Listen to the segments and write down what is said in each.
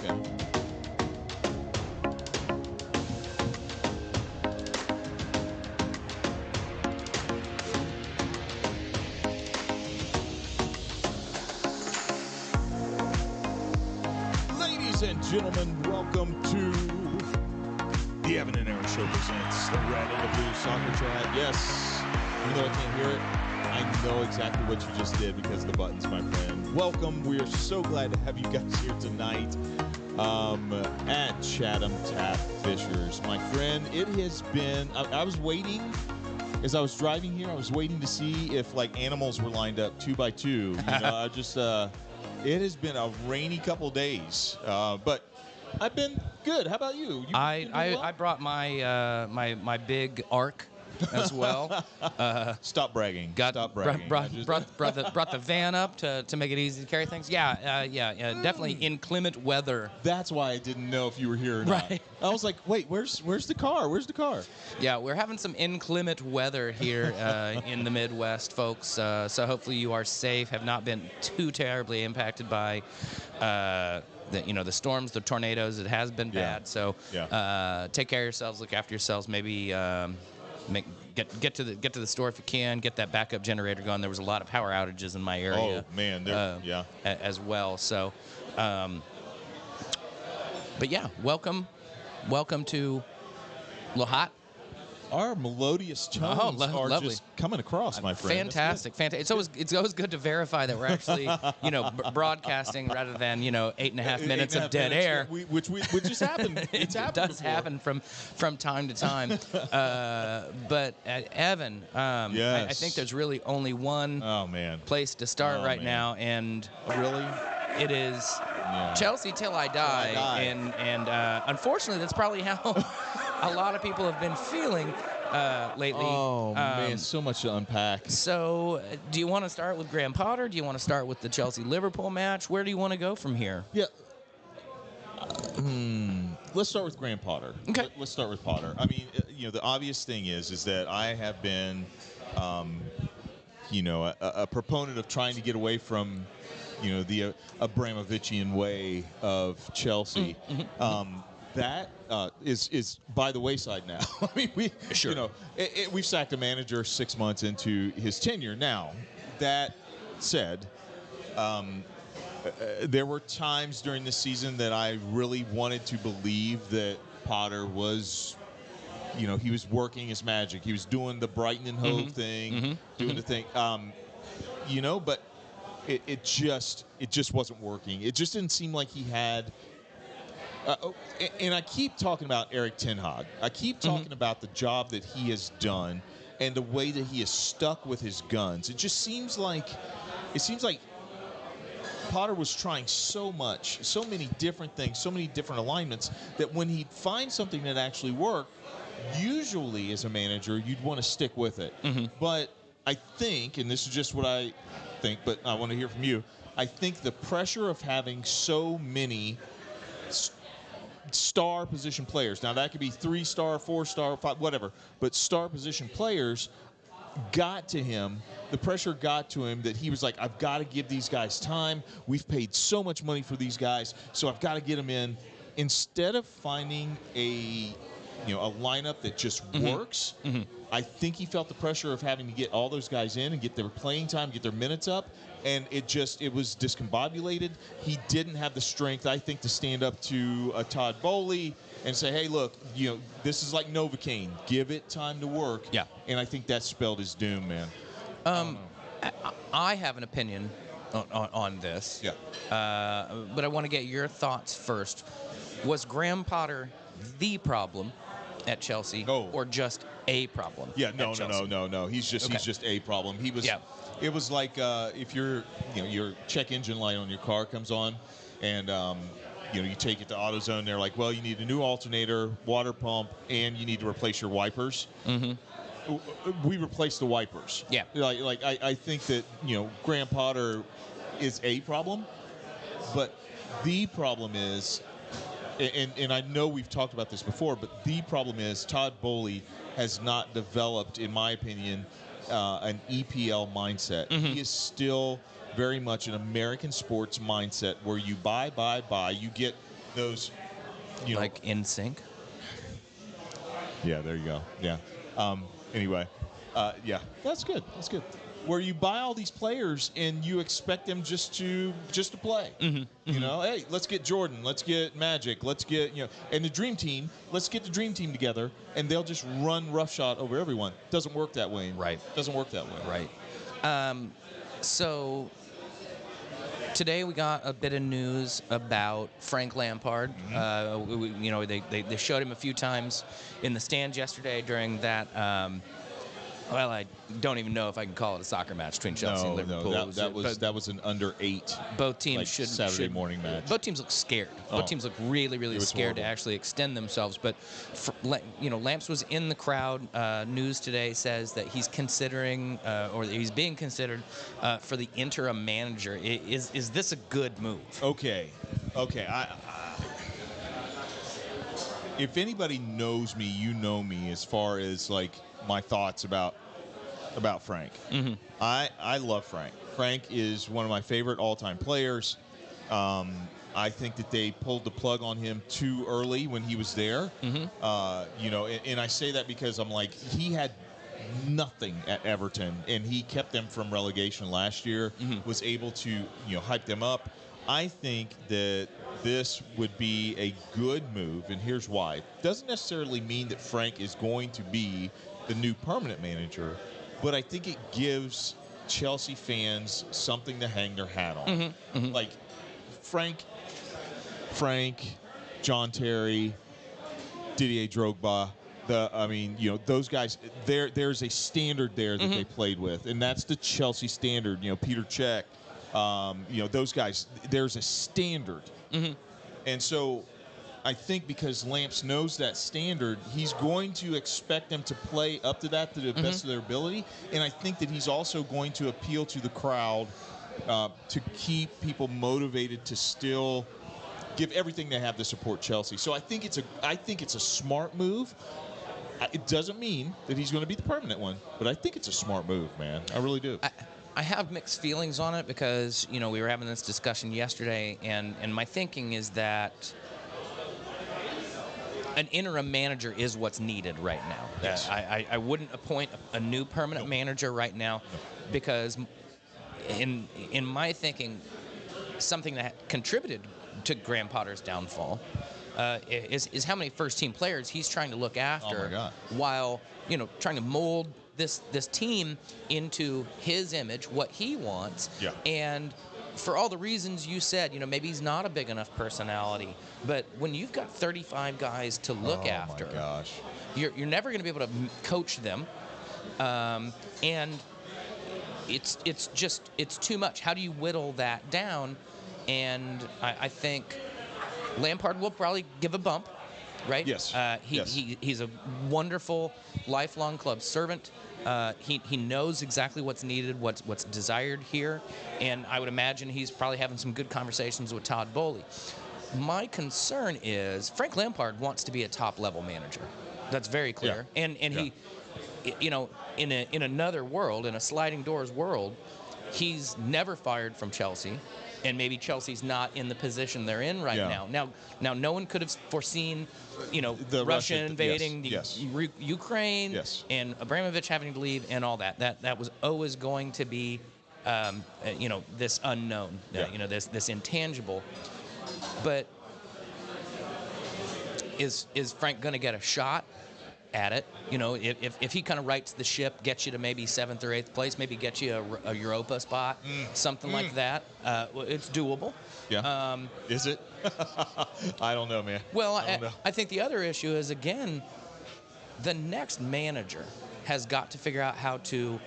Okay. Ladies and gentlemen, welcome to the Evan and Aaron Show presents the Red and the Blue Soccer Chat. Yes, even though I can't hear it, I know exactly what you just did because of the buttons, my friend. Welcome. We are so glad to have you guys here tonight at Chatham Tap Fishers. My friend, it has been, I was waiting, as I was driving here, I was waiting to see if like animals were lined up 2 by 2. You know, it has been a rainy couple days, but I've been good. How about you? I brought my my big ark as well. Stop bragging. Stop bragging. Brought the van up to make it easy to carry things. Yeah, definitely inclement weather. That's why I didn't know if you were here or not. Right. I was like, wait, where's the car? Where's the car? Yeah, we're having some inclement weather here in the Midwest, folks. So hopefully you are safe, have not been too terribly impacted by the storms, the tornadoes. It has been bad. So take care of yourselves, look after yourselves. Maybe get to the store if you can. Get that backup generator going. There was a lot of power outages in my area. Oh man, as well. So, but yeah, welcome to Lahat. Our melodious tones are lovely. just coming across, my friend. Fantastic. It's always good to verify that we're actually broadcasting rather than 8.5 minutes of dead air, which just happened. It does happen from time to time. But Evan, yes. I think there's really only one place to start now, and really, it is Chelsea till I die. And unfortunately, that's probably how a lot of people have been feeling lately. Oh, man, so much to unpack. So, do you want to start with Graham Potter? Do you want to start with the Chelsea-Liverpool match? Where do you want to go from here? Yeah. Let's start with Graham Potter. Okay. Let's start with Potter. I mean, the obvious thing is that I have been, a proponent of trying to get away from, the Abramovichian way of Chelsea. Mm-hmm. That is by the wayside now. I mean, we've sacked a manager 6 months into his tenure. Now, that said, there were times during the season that I really wanted to believe that Potter was, he was working his magic. He was doing the Brighton and Hove thing, doing the thing. But it just wasn't working. It just didn't seem like he had. And I keep talking about Eric Ten Hag. I keep talking about the job that he has done and the way that he is stuck with his guns. It seems like Potter was trying so much, so many different things, so many different alignments, that when he'd find something that actually worked, usually as a manager, you'd want to stick with it. But I think, and this is just what I think, but I want to hear from you, I think the pressure of having so many star position players. Now, that could be 3-star, 4-star, 5, whatever. But star position players got to him. The pressure got to him that he was like, I've got to give these guys time. We've paid so much money for these guys, so I've got to get them in. Instead of finding a lineup that just works, I think he felt the pressure of having to get all those guys in and get their playing time, get their minutes up, and it was discombobulated. He didn't have the strength, I think, to stand up to Todd Bowley and say, hey, look, this is like Novocaine. Give it time to work. Yeah. And I think that spelled his doom, man. I have an opinion on this. Yeah. But I want to get your thoughts first. Was Graham Potter the problem at Chelsea, or just a problem? Yeah, no. He's just a problem. He was. Yeah. It was like if your check engine light on your car comes on, and you take it to AutoZone. They're like, well, you need a new alternator, water pump, and you need to replace your wipers. We replaced the wipers. Yeah. I think that Graham Potter is a problem, but the problem is. And I know we've talked about this before, but the problem is Todd Bowley has not developed, in my opinion, an EPL mindset. He is still very much an American sports mindset where you buy. You get those, you know. Like in sync. Yeah, there you go. Yeah. Anyway, yeah, that's good. That's good. Where you buy all these players and you expect them just to play. You know, hey, let's get Jordan, let's get Magic, let's get, you know, and the dream team. Let's get the dream team together, and they'll just run roughshod over everyone. Doesn't work that way. Right. Doesn't work that way. Right. So today we got a bit of news about Frank Lampard. You know, they showed him a few times in the stands yesterday during that. Well, I don't even know if I can call it a soccer match between Chelsea and Liverpool. No, that was an under 8. Both teams like should Saturday morning match. Both teams look scared. Both teams look really scared to actually extend themselves. But you know, Lamps was in the crowd. News today says that he's considering, or he's being considered for the interim manager. Is this a good move? Okay. If anybody knows me, you know me as far as like my thoughts about Frank. I love Frank. Frank is one of my favorite all-time players. I think that they pulled the plug on him too early when he was there. You know, and I say that because I'm like, he had nothing at Everton, and he kept them from relegation last year. Was able to, you know, hype them up. I think that this would be a good move, and here's why. Doesn't necessarily mean that Frank is going to be the new permanent manager, but I think it gives Chelsea fans something to hang their hat on. Like Frank, John Terry, Didier Drogba. I mean, you know, those guys. There's a standard there that they played with, and that's the Chelsea standard. You know, Peter Cech. You know, those guys. There's a standard, and so I think because Lamps knows that standard, he's going to expect them to play up to that to the best of their ability. And I think that he's also going to appeal to the crowd to keep people motivated to still give everything they have to support Chelsea. So I think it's a smart move. It doesn't mean that he's going to be the permanent one, but I think it's a smart move, man. I really do. I have mixed feelings on it because, you know, we were having this discussion yesterday, and my thinking is that an interim manager is what's needed right now. Yes. I wouldn't appoint a new permanent manager right now because in my thinking, something that contributed to Graham Potter's downfall is how many first-team players he's trying to look after while, you know, trying to mold this team into his image, what he wants. And for all the reasons you said, you know, maybe he's not a big enough personality, but when you've got 35 guys to look after, my gosh, you're never going to be able to coach them, and it's too much. How do you whittle that down? And I think Lampard will probably give a bump, right? Yes. He's a wonderful lifelong club servant. He knows exactly what's needed, what's desired here, and I would imagine he's probably having some good conversations with Todd Bowley. My concern is Frank Lampard wants to be a top-level manager. That's very clear. And he, you know, in another world, in a sliding doors world, he's never fired from Chelsea. And maybe Chelsea's not in the position they're in right now. Now, no one could have foreseen, you know, Russia invading Ukraine and Abramovich having to leave and all that. That was always going to be, you know, this unknown, you know, this intangible. But is Frank going to get a shot at it? You know, if he kind of rights the ship, gets you to maybe 7th or 8th place, maybe get you a Europa spot, something like that, it's doable. Is it? I don't know, man. Well, I think the other issue is, again, the next manager has got to figure out how to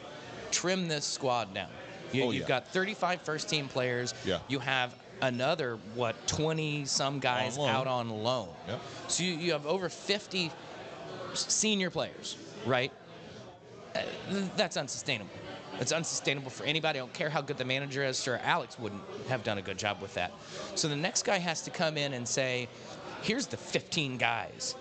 trim this squad down. You've got 35 first-team players. You have another, 20-some guys out on loan. So you have over 50 senior players, right? That's unsustainable. It's unsustainable for anybody. I don't care how good the manager is. Sure, Alex wouldn't have done a good job with that. So the next guy has to come in and say, here's the 15 guys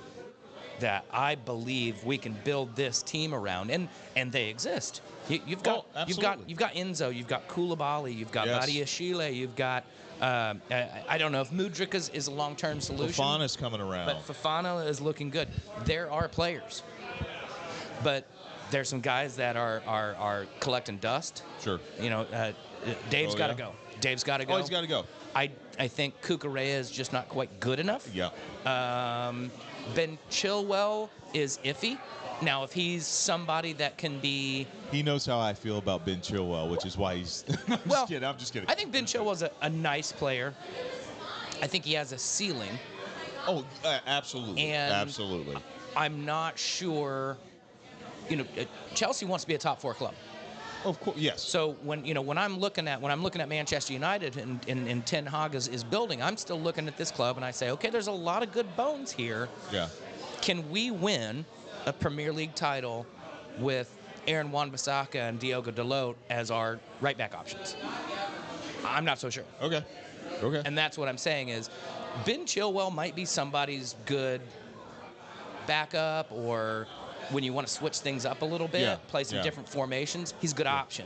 that I believe we can build this team around, and they exist. You've got Enzo, you've got Koulibaly, you've got Badiashile, you've got I don't know if Mudryk is a long-term solution. Fofana's coming around, but Fofana is looking good. There are players, but there's some guys that are collecting dust. Sure. Dave's got to go. Dave's got to go. Oh, he's got to go. I think Cucurella is just not quite good enough. Yeah. Ben Chilwell is iffy. Now, if he's somebody that can be... He knows how I feel about Ben Chilwell, which is why he's... I'm just kidding. I think Ben Chilwell's a nice player. I think he has a ceiling. Oh, absolutely. Absolutely. I'm not sure... Chelsea wants to be a top 4 club. Of course, yes. So when I'm looking at Manchester United and Ten Hag is building, I'm still looking at this club and I say, okay, there's a lot of good bones here. Yeah. Can we win a Premier League title with Aaron Wan-Bissaka and Diogo Dalot as our right back options? I'm not so sure. Okay. And that's what I'm saying is, Ben Chilwell might be somebody's good backup, or when you want to switch things up a little bit, play some different formations, he's a good option.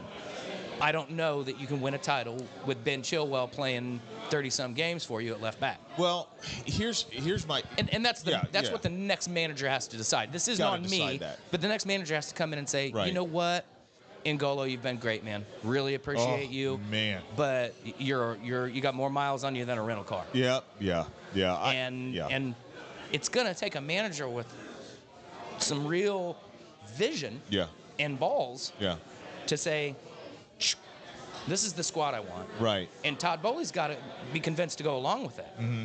I don't know that you can win a title with Ben Chilwell playing 30-some games for you at left back. Well, here's my... And that's what the next manager has to decide. This isn't on me, but the next manager has to come in and say, you know what, N'Golo, you've been great, man. Really appreciate you. Man. But you got more miles on you than a rental car. Yeah. And it's going to take a manager with some real vision and balls to say, this is the squad I want. Right. And Todd Bowley's got to be convinced to go along with it. Mm-hmm.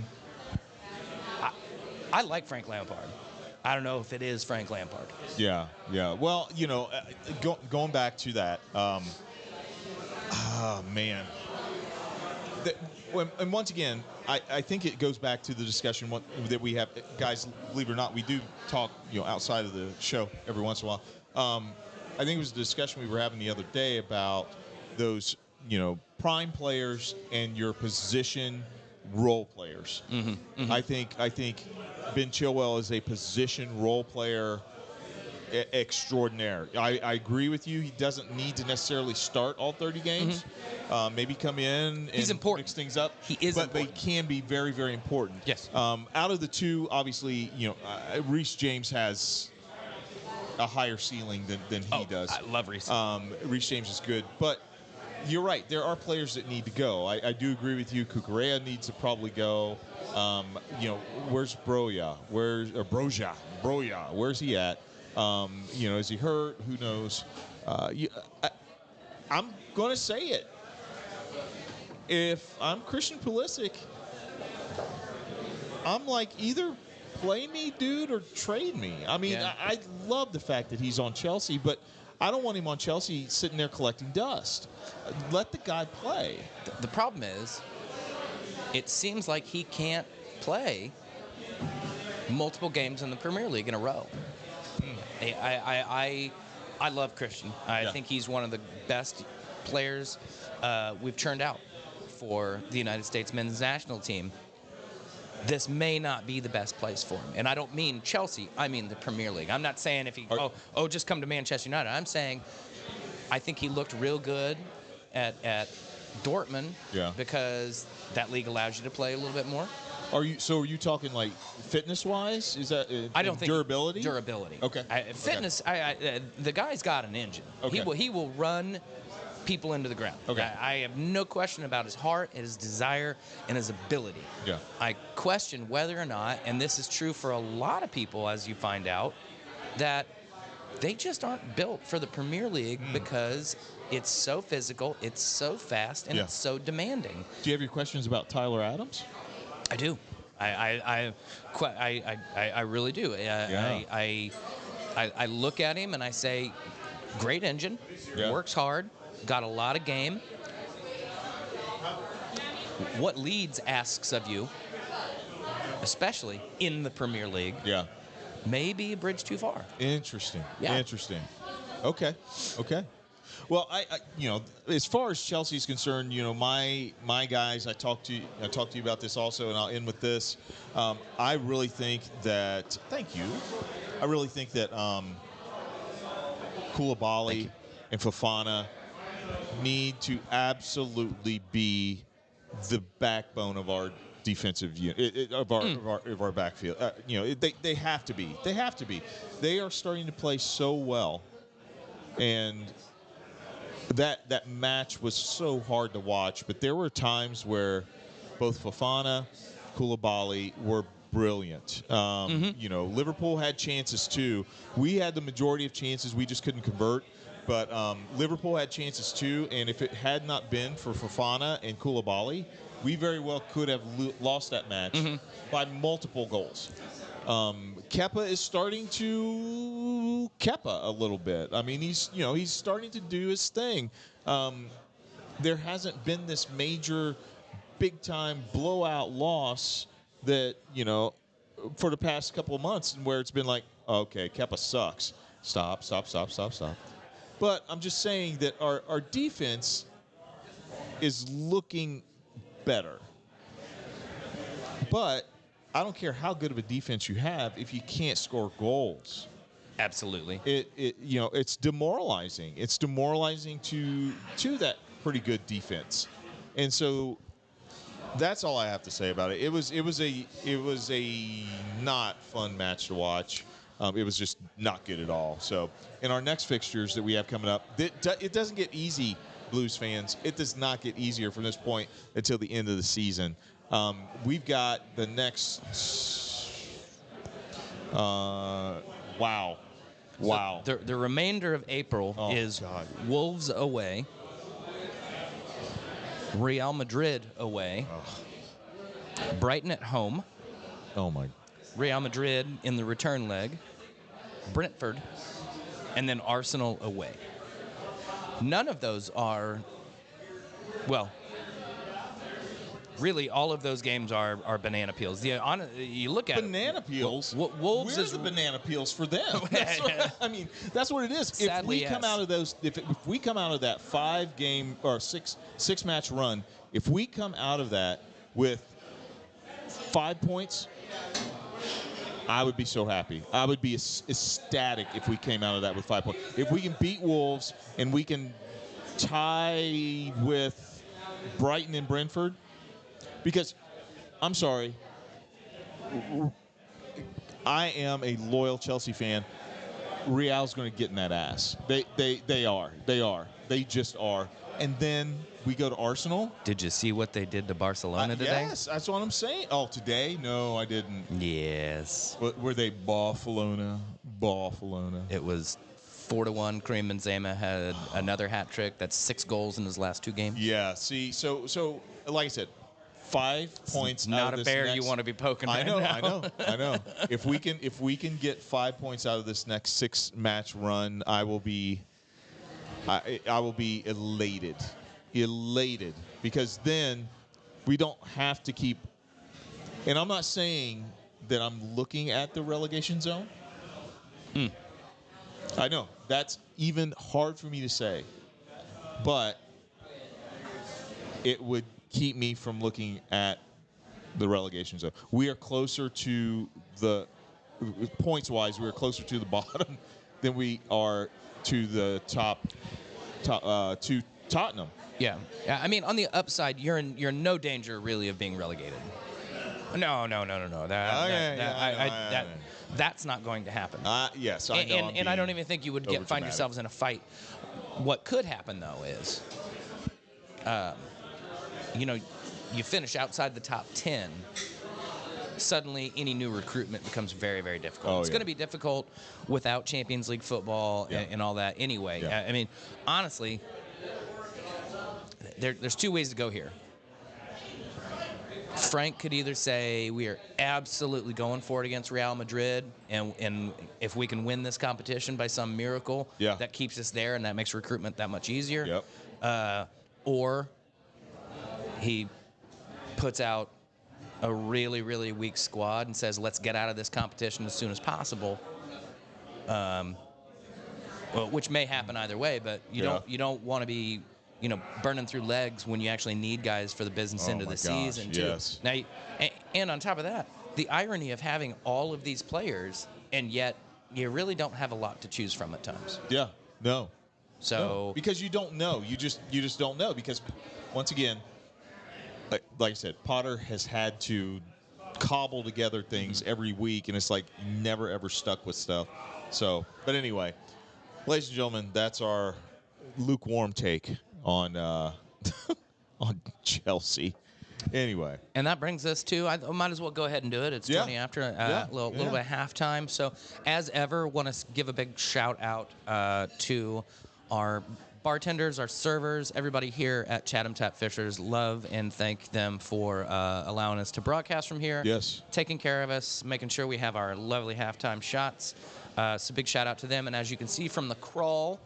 I like Frank Lampard. I don't know if it is Frank Lampard. Yeah. Well, going back to that, man. And once again, I think it goes back to the discussion that we have. Guys, believe it or not, we do talk, outside of the show every once in a while. I think it was a discussion we were having the other day about those, prime players and your position role players. Mm-hmm, mm-hmm. I think Ben Chilwell is a position role player extraordinaire. I agree with you. He doesn't need to necessarily start all 30 games. Mm-hmm. Maybe come in and mix things up. He is important. But they can be very, very important. Yes. Out of the two, obviously, Reece James has a higher ceiling than he does. I love Reece. Reece James is good. But you're right. There are players that need to go. I do agree with you. Cucurella needs to probably go. Where's Broja? Broja? Where's he at? Is he hurt? Who knows? I'm going to say it. If I'm Christian Pulisic, I'm like, either play me, dude, or trade me. I mean, I love the fact that he's on Chelsea, but I don't want him on Chelsea sitting there collecting dust. Let the guy play. The problem is, it seems like he can't play multiple games in the Premier League in a row. I love Christian. I think he's one of the best players we've churned out for the United States men's national team. This may not be the best place for him. And I don't mean Chelsea, I mean the Premier League. I'm not saying if he, just come to Manchester United. I'm saying I think he looked real good at Dortmund because that league allows you to play a little bit more. Are you talking like fitness-wise? Is that I don't think durability? Durability. Okay. Fitness. Okay. The guy's got an engine. Okay. He will run people into the ground. Okay. I have no question about his heart, his desire, and his ability. Yeah. I question whether or not, and this is true for a lot of people, as you find out, that they just aren't built for the Premier League because it's so physical, it's so fast, and it's so demanding. Do you have your questions about Tyler Adams? I do. I really do. I look at him and I say, great engine, works hard, got a lot of game. What Leeds asks of you, especially in the Premier League, may be a bridge too far. Interesting. Yeah. Interesting. Okay. Well, as far as Chelsea's concerned, my guys, I talked to you about this also, and I'll end with this. I really think that. Thank you. I really think that Koulibaly and Fofana need to absolutely be the backbone of our defensive unit, of our backfield. They have to be. They have to be. They are starting to play so well, and that match was so hard to watch. But there were times where both Fofana, Koulibaly were brilliant. Liverpool had chances too. We had the majority of chances. We just couldn't convert. But Liverpool had chances too, and if it had not been for Fofana and Koulibaly, we very well could have lost that match by multiple goals. Kepa is starting to Kepa a little bit. I mean, he's starting to do his thing. There hasn't been this major, big-time blowout loss that for the past couple of months, where it's been like, okay, Kepa sucks. Stop. But I'm just saying that our defense is looking better. But I don't care how good of a defense you have if you can't score goals. Absolutely. It's demoralizing. It's demoralizing to that pretty good defense. And so that's all I have to say about it. It was a not fun match to watch. It was just not good at all. So in our next fixtures that we have coming up, it doesn't get easy, Blues fans. It does not get easier from this point until the end of the season. We've got the next. Wow. So the remainder of April is Wolves away, Real Madrid away, Brighton at home. Oh my. Real Madrid in the return leg, Brentford, and then Arsenal away. None of those are, well, really all of those games are banana peels. You look at banana peels. Wolves Where's the banana peels for them? That's what it is. Sadly, if we come out of those, if we come out of that 5-game or six match run, if we come out of that with 5 points, I would be so happy. I would be ecstatic if we came out of that with 5 points. If we can beat Wolves and we can tie with Brighton and Brentford, because I'm sorry, I am a loyal Chelsea fan. Real's going to get in that ass. They are. They just are. And then we go to Arsenal. Did you see what they did to Barcelona today? Yes, that's what I'm saying. Oh, today? No, I didn't. Yes. Were they Barcelona? It was 4-1. Karim Benzema had another hat trick. That's 6 goals in his last 2 games. Yeah. See, so like I said, 5 points. Not out of a this bear you want to be poking. I know. I know. If we can get 5 points out of this next 6-match run, I will be elated, because then we don't have to keep. And I'm not saying that I'm looking at the relegation zone. I know that's even hard for me to say, but it would keep me from looking at the relegation zone. We are closer to the points-wise. We are closer to the bottom than we are to the top to Tottenham. Yeah. I mean, on the upside, you're in no danger really of being relegated. No. That's not going to happen. Yes, I know. And I don't even think you would find yourselves in a fight. What could happen though is, you finish outside the top 10. Suddenly, any new recruitment becomes very, very difficult. It's going to be difficult without Champions League football and all that anyway. Yeah. I mean, honestly, there's 2 ways to go here. Frank could either say we are absolutely going for it against Real Madrid, and if we can win this competition by some miracle, that keeps us there and that makes recruitment that much easier. Or he puts out a really, really weak squad and says, let's get out of this competition as soon as possible. Well, which may happen either way, but you don't want to be, burning through legs when you actually need guys for the business end of the season too. Yes. Now, and on top of that, the irony of having all of these players and yet you really don't have a lot to choose from at times. Yeah. No. So No, because you don't know. You just don't know because once again, like I said, Potter has had to cobble together things every week, and it's like never ever stuck with stuff. So, but anyway, ladies and gentlemen, that's our lukewarm take on on Chelsea. Anyway, and that brings us to, I might as well go ahead and do it. It's 20 after, a little bit of halftime. So, as ever, want to give a big shout out to our bartenders, our servers, everybody here at Chatham Tap Fishers. Love and thank them for allowing us to broadcast from here. Yes. Taking care of us, making sure we have our lovely halftime shots. So big shout out to them. And as you can see from the crawl,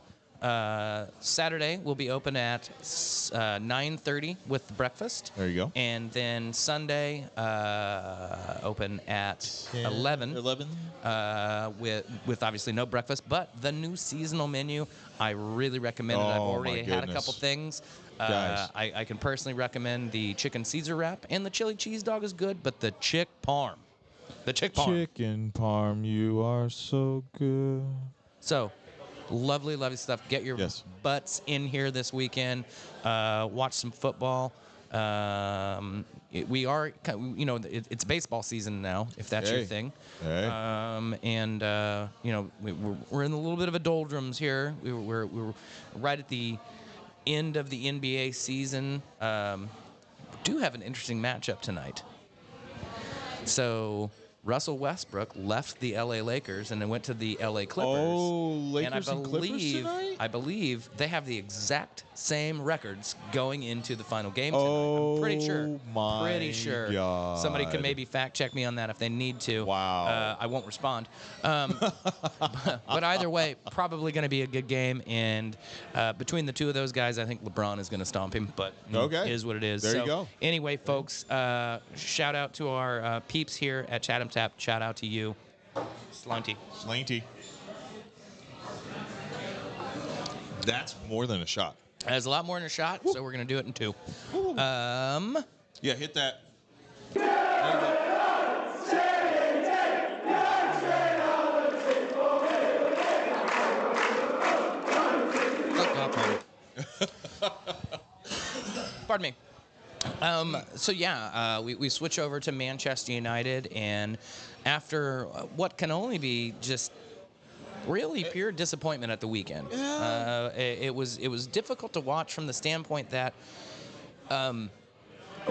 Saturday will be open at 9:30 with breakfast. There you go. And then Sunday open at 11. With obviously no breakfast, but the new seasonal menu, I really recommend it. I've already had a couple things. I can personally recommend the chicken Caesar wrap, and the chili cheese dog is good, but the chick parm. Chicken parm, you are so good. So, lovely stuff. Get your butts in here this weekend. Watch some football. We are, it's baseball season now, if that's your thing. Hey. We're in a little bit of a doldrums here. We're right at the end of the NBA season. We do have an interesting matchup tonight. So Russell Westbrook left the LA Lakers and then went to the LA Clippers. Oh, Lakers and Clippers tonight? I believe they have the exact same records going into the final game tonight. Oh, I'm pretty sure. God. Somebody can maybe fact check me on that if they need to. Wow. I won't respond. But either way, probably going to be a good game. And between the two of those guys, I think LeBron is going to stomp him. But it is what it is. There you go. Anyway, folks, shout out to our peeps here at Chatham Tap. Shout out to you, Slanty. That's more than a shot. That's a lot more than a shot, so we're going to do it in two. Yeah, hit that. Pardon me. We switch over to Manchester United, and after what can only be just really pure disappointment at the weekend, it was difficult to watch from the standpoint that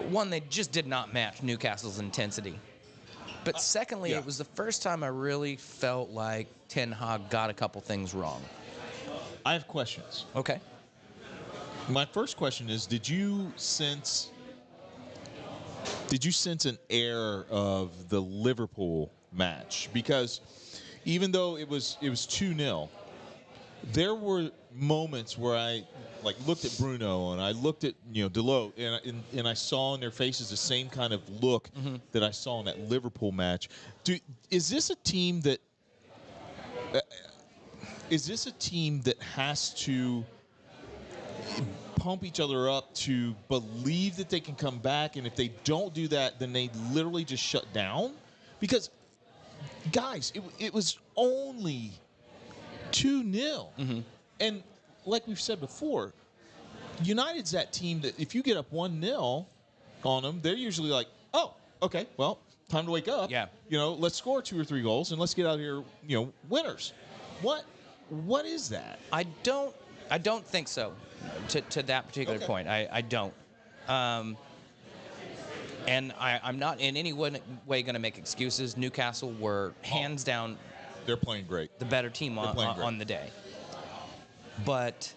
one, they just did not match Newcastle's intensity, but secondly, it was the first time I really felt like Ten Hag got a couple things wrong. I have questions. Okay. My first question is: Did you sense an air of the Liverpool match? Because even though it was 2-0, there were moments where I looked at Bruno and I looked at Dalot and I saw in their faces the same kind of look that I saw in that Liverpool match. Is this a team that has to pump each other up to believe that they can come back, and if they don't do that, then they literally just shut down? Because, guys, it was only 2-0. And like we've said before, United's that team that if you get up 1-0 on them, they're usually like, oh, okay, well, time to wake up. Yeah. Let's score 2 or 3 goals and let's get out of here, winners. What is that? I don't think so. To that particular point, I don't. And I'm not in any way going to make excuses. Newcastle were hands down. They're playing great. The better team on the day. But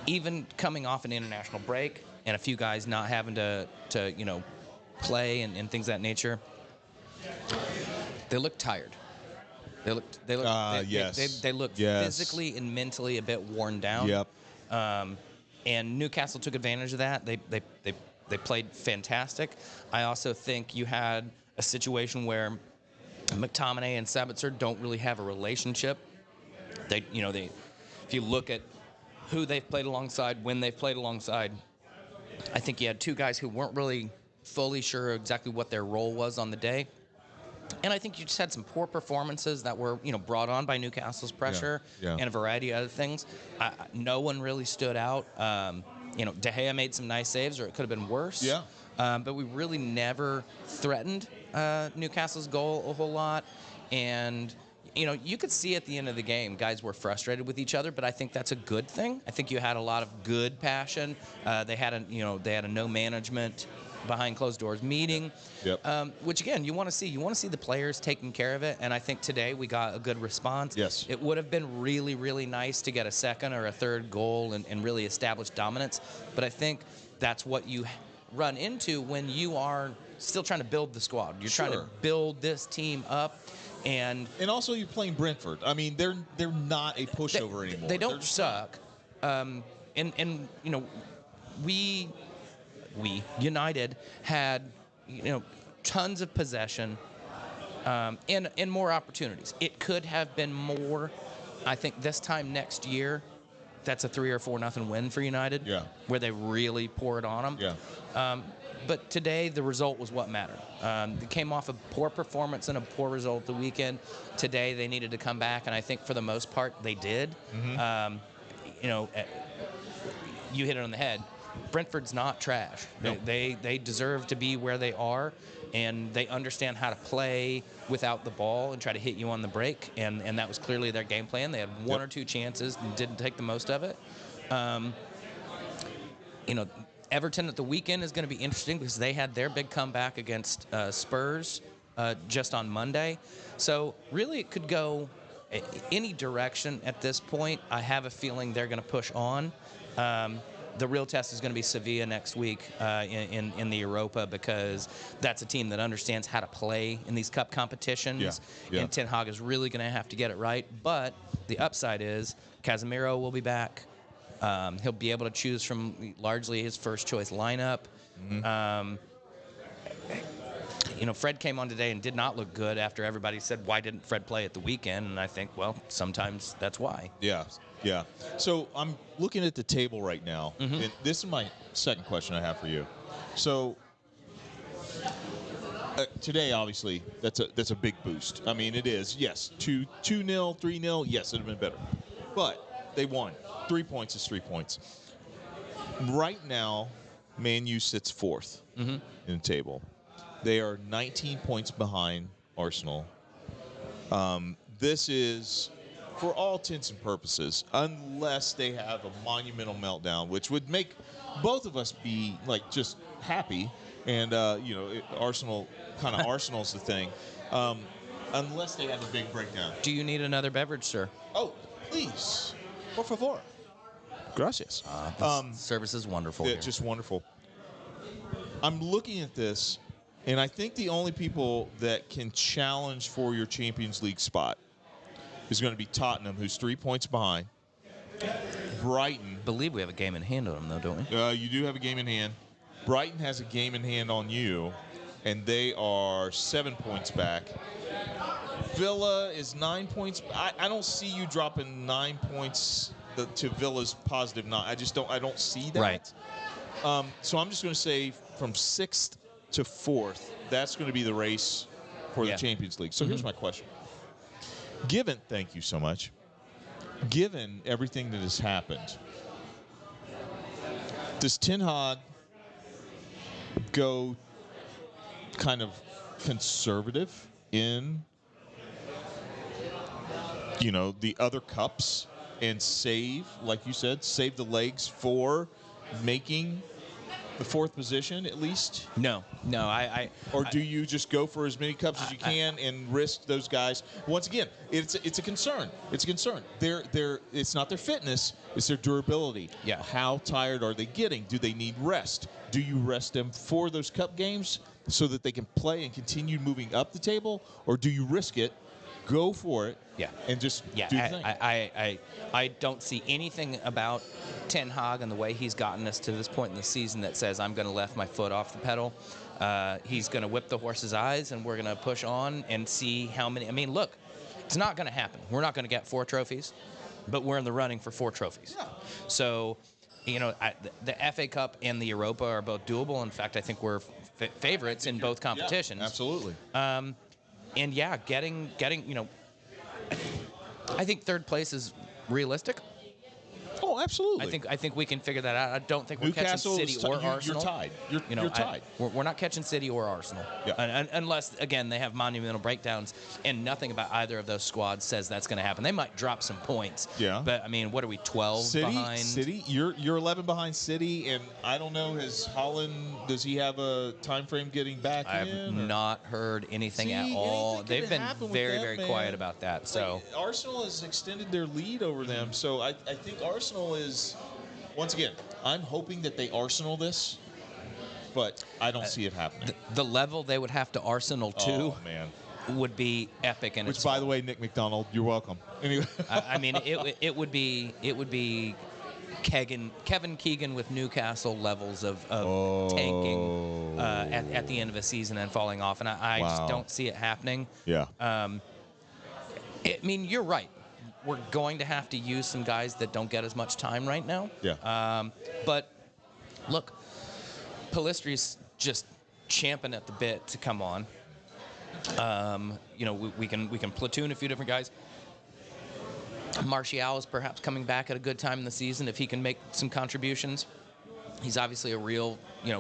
even coming off an international break and a few guys not having to play and things of that nature, they look tired. They look physically and mentally a bit worn down. Yep. And Newcastle took advantage of that. They played fantastic. I also think you had a situation where McTominay and Sabitzer don't really have a relationship. if you look at who they've played alongside, when they've played alongside, I think you had two guys who weren't really fully sure exactly what their role was on the day. And I think you just had some poor performances that were, brought on by Newcastle's pressure and a variety of other things. No one really stood out. De Gea made some nice saves, or it could have been worse. Yeah. But we really never threatened Newcastle's goal a whole lot. And, you could see at the end of the game, guys were frustrated with each other, but I think that's a good thing. I think you had a lot of good passion. They had a no management behind closed doors meeting, which again you want to see. You want to see the players taking care of it, and I think today we got a good response. Yes, it would have been really, really nice to get a second or a third goal and really establish dominance. But I think that's what you run into when you are still trying to build the squad. You're trying to build this team up. And also you're playing Brentford. I mean, they're not a pushover anymore. They don't suck. We United had tons of possession and more opportunities. It could have been more. I think this time next year, that's a 3 or 4-0 win for United. Yeah. Where they really poured on them. Yeah. But today the result was what mattered. They came off a poor performance and a poor result the weekend. Today they needed to come back, and I think for the most part they did. Mm-hmm. You hit it on the head. Brentford's not trash. No. They deserve to be where they are, and they understand how to play without the ball and try to hit you on the break, and that was clearly their game plan. They had one or two chances and didn't take the most of it. Everton at the weekend is going to be interesting because they had their big comeback against Spurs just on Monday. So really it could go any direction at this point. I have a feeling they're going to push on. The real test is going to be Sevilla next week in the Europa, because that's a team that understands how to play in these cup competitions. Yeah. And Ten Hag is really going to have to get it right. But the upside is Casemiro will be back. He'll be able to choose from largely his first choice lineup. Mm-hmm. Fred came on today and did not look good after everybody said, why didn't Fred play at the weekend? And I think, well, sometimes that's why. Yeah. So I'm looking at the table right now, and this is my second question I have for you. So today, obviously, that's a big boost. I mean, it is. Yes, 2-0, 3-0. Yes, it'd have been better, but they won. 3 points is 3 points. Right now, Man U sits fourth in the table. They are 19 points behind Arsenal. This is, for all intents and purposes, unless they have a monumental meltdown, which would make both of us be just happy, and Arsenal kind of Arsenal's the thing. Unless they have a big breakdown. Do you need another beverage, sir? Oh, please, por favor. Gracias. Service is wonderful. Yeah, here. just wonderful. I'm looking at this, and I think the only people that can challenge for your Champions League spot is going to be Tottenham, who's 3 points behind. Brighton. I believe we have a game in hand on them, though, don't we? You do have a game in hand. Brighton has a game in hand on you, and they are 7 points back. Villa is 9 points. I don't see you dropping 9 points to Villa's positive 9. I don't see that. Right. So I'm just going to say from 6th to 4th, that's going to be the race for the Champions League. So here's my question. Thank you so much. Given everything that has happened, does Ten Hag go kind of conservative in, the other cups and save, like you said, save the legs for making the 4th position at least? No. Or do you just go for as many cups as you can and risk those guys? Once again, it's a concern. It's a concern. It's not their fitness, it's their durability. Yeah. How tired are they getting? Do they need rest? Do you rest them for those cup games so that they can play and continue moving up the table? Or do you risk it, go for it, and just do the thing? I don't see anything about Ten Hag and the way he's gotten us to this point in the season that says I'm going to lift my foot off the pedal. He's going to whip the horse's eyes, and we're going to push on and see how many. I mean, look, it's not going to happen. We're not going to get 4 trophies. but we're in the running for 4 trophies. Yeah. So, the FA Cup and the Europa are both doable. In fact, I think we're favorites in both competitions. Yeah, absolutely. And yeah, getting, I think 3rd place is realistic. Oh, absolutely. I think we can figure that out. I don't think we're Newcastle catching City or Arsenal. You're tied. You're tied. We're not catching City or Arsenal. Yeah. Unless, again, they have monumental breakdowns, and nothing about either of those squads says that's going to happen. They might drop some points. Yeah. But, I mean, what are we, 12 behind? City, you're 11 behind City, and I don't know, does he have a time frame getting back in? I've not heard anything at all. They've been very quiet about that. So Arsenal has extended their lead over them, so I think Arsenal is... Once again, I'm hoping that they Arsenal this, but I don't see it happening. The level they would have to Arsenal to would be epic. Which, by the way, Nick McDonald, you're welcome. Anyway, I mean, it would be Kevin Keegan with Newcastle levels of tanking at the end of a season and falling off, and I just don't see it happening. Yeah. I mean, you're right. We're going to have to use some guys that don't get as much time right now. Yeah. But look, Palistri's just champing at the bit to come on. We can platoon a few different guys. Martial is perhaps coming back at a good time in the season if he can make some contributions. He's obviously a real,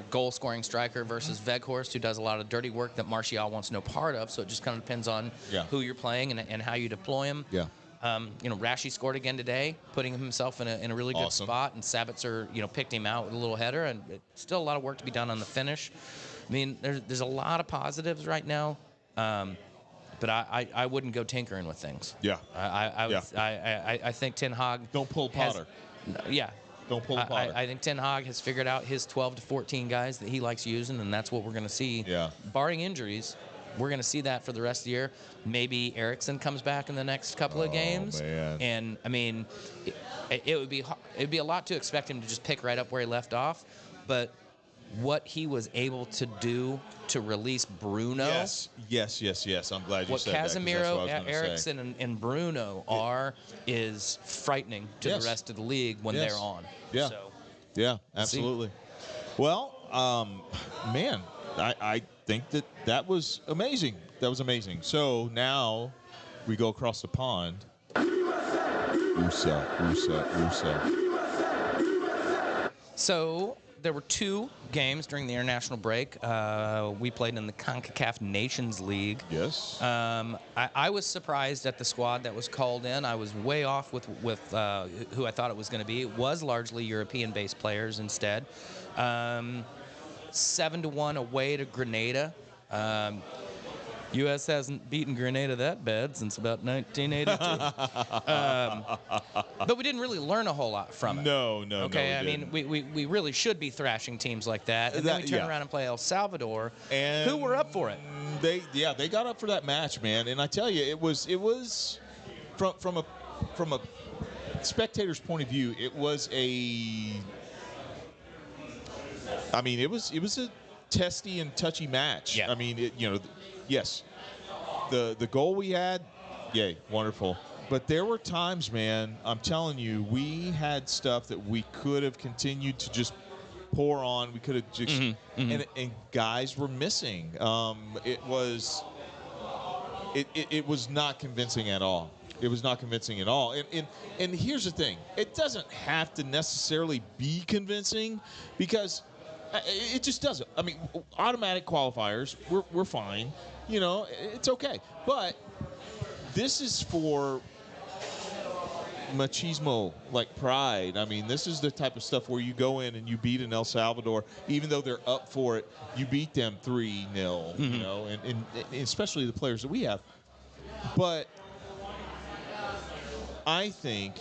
goal-scoring striker versus Weghorst, who does a lot of dirty work that Martial wants no part of. So it just kind of depends on who you're playing and how you deploy him. Yeah. Rashi scored again today, putting himself in a really good spot, and Sabitzer, picked him out with a little header, and still a lot of work to be done on the finish. I mean, there's a lot of positives right now, but I wouldn't go tinkering with things. Yeah. I think Ten Hag don't pull Potter. Don't pull Potter. I think Ten Hag has figured out his 12 to 14 guys that he likes using, and that's what we're going to see. Yeah. Barring injuries. We're going to see that for the rest of the year. Maybe Eriksen comes back in the next couple of games. Man. And, I mean, it would be a lot to expect him to just pick right up where he left off. But what he was able to do to release Bruno. Yes. I'm glad you said Casemiro, Eriksen, and Bruno is frightening to the rest of the league when they're on. Yeah. So, yeah, absolutely. Well, man, I think that was amazing. That was amazing. So now we go across the pond. USA. So there were 2 games during the international break. We played in the CONCACAF Nations League. Yes. I was surprised at the squad that was called in. I was way off with who I thought it was going to be. It was largely European-based players instead. 7-1 away to Grenada. U.S. hasn't beaten Grenada that bad since about 1982. But we didn't really learn a whole lot from it. No. Okay, I mean, we really should be thrashing teams like that. And then we turn around and play El Salvador, who were up for it. They got up for that match, man. And I tell you, it was from a spectator's point of view, it was a testy and touchy match. Yeah. I mean, yes, the goal we had, yay, wonderful. But there were times, man, I'm telling you, we had stuff that we could have continued to just pour on. We could have just, and guys were missing. It was not convincing at all. It was not convincing at all. And here's the thing. It doesn't have to necessarily be convincing because it just doesn't. I mean, automatic qualifiers, we're fine. It's okay. But this is for machismo, like pride. I mean, this is the type of stuff where you go in and you beat an El Salvador, even though they're up for it, you beat them 3-0, and especially the players that we have. But I think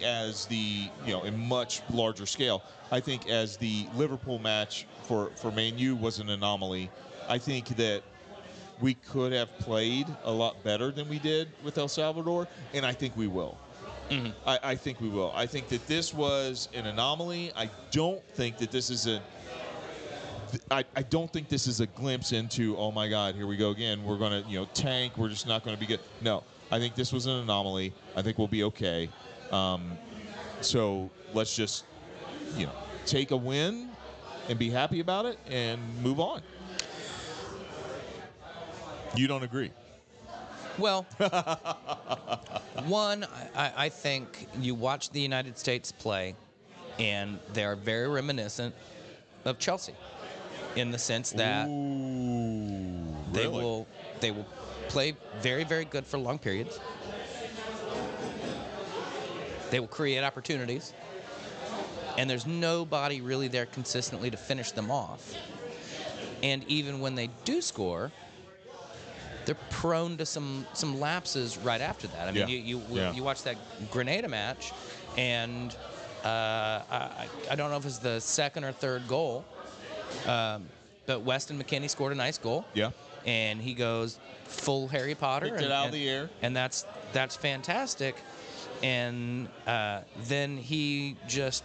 as the, in much larger scale, I think as the Liverpool match for Man U was an anomaly, I think that we could have played a lot better than we did with El Salvador, and I think we will. I think we will. I think that this was an anomaly. I don't think that this is I don't think this is a glimpse into, oh my God, here we go again. We're going to tank. We're just not going to be good. No, I think this was an anomaly. I think we'll be okay. So let's just take a win and be happy about it and move on. You don't agree? Well, one, I think you watch the United States play, and they are very reminiscent of Chelsea in the sense that they will play very, very good for long periods. They will create opportunities, and there's nobody really there consistently to finish them off. And even when they do score, they're prone to some lapses right after that. I mean, you watch that Grenada match, and I don't know if it's the second or third goal, but Weston McKennie scored a nice goal. Yeah. And he goes full Harry Potter. Picked it out of the air. And that's fantastic. And then he just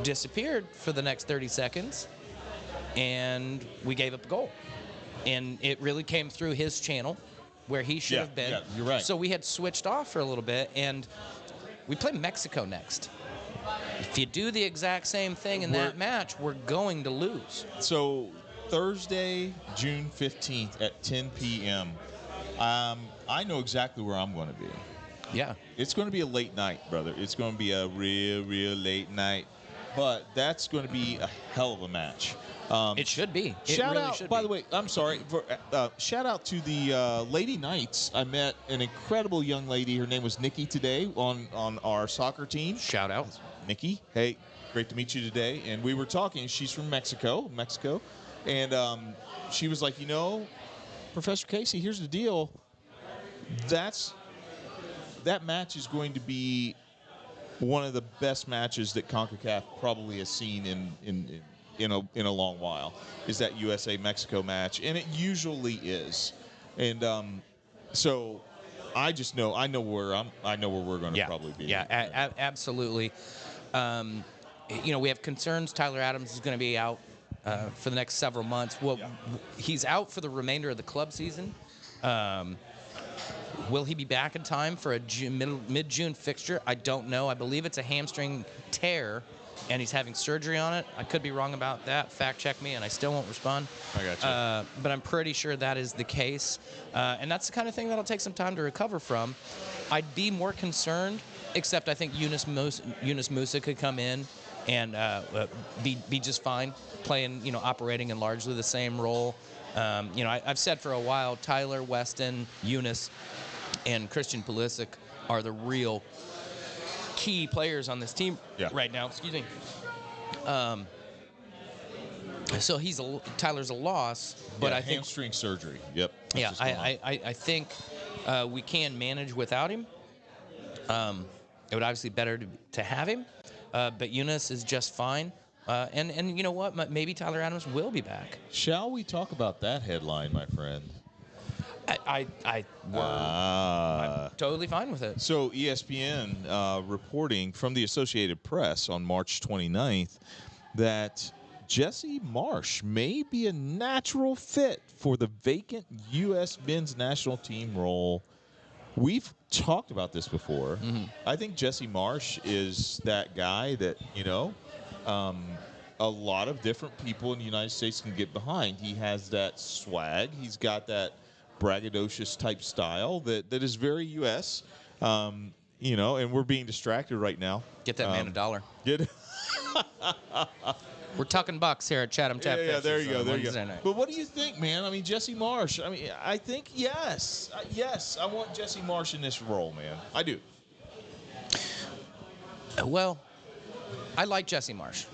disappeared for the next 30 seconds, and we gave up the goal. And it really came through his channel where he should have been. Yeah, you're right. So we had switched off for a little bit, and we play Mexico next. If you do the exact same thing in that match, we're going to lose. So Thursday, June 15th at 10 p.m., I know exactly where I'm going to be. Yeah. It's going to be a late night, brother. It's going to be a real, real late night. But that's going to be a hell of a match. It should be. Shout out, by the way, I'm sorry. Shout out to the Lady Knights. I met an incredible young lady. Her name was Nikki today on our soccer team. Shout out. Nikki, hey, great to meet you today. And we were talking. She's from Mexico. And she was like, Professor Casey, here's the deal. That match is going to be one of the best matches that CONCACAF probably has seen in a long while, is that USA-Mexico match, and it usually is. And so I know where we're going to probably be. Yeah, absolutely. We have concerns. Tyler Adams is going to be out for the next several months. Well, he's out for the remainder of the club season. Will he be back in time for a mid-June fixture? I don't know. I believe it's a hamstring tear, and he's having surgery on it. I could be wrong about that. Fact check me, and I still won't respond. I got you. But I'm pretty sure that is the case. And that's the kind of thing that'll take some time to recover from. I'd be more concerned, except I think Yunus Musa could come in and be just fine, playing, operating in largely the same role. I've said for a while, Tyler, Weston, Yunus, and Christian Pulisic are the real key players on this team right now. Excuse me. So Tyler's a loss, but I think hamstring surgery. Yep. Yeah, I think we can manage without him. It would obviously be better to have him, but Yunus is just fine. And you know what? Maybe Tyler Adams will be back. Shall we talk about that headline, my friend? I'm totally fine with it. So ESPN reporting from the Associated Press on March 29th that Jesse Marsch may be a natural fit for the vacant U.S. men's national team role. We've talked about this before. Mm-hmm. I think Jesse Marsch is that guy that, a lot of different people in the United States can get behind. He has that swag. He's got that braggadocious type style that is very U.S., and we're being distracted right now. Get that man $1. Get We're talking bucks here at Chatham Tap. Yeah, there you go. But what do you think, man? I mean, Jesse Marsch. I mean, I think yes. I want Jesse Marsch in this role, man. I do. Well, I like Jesse Marsch,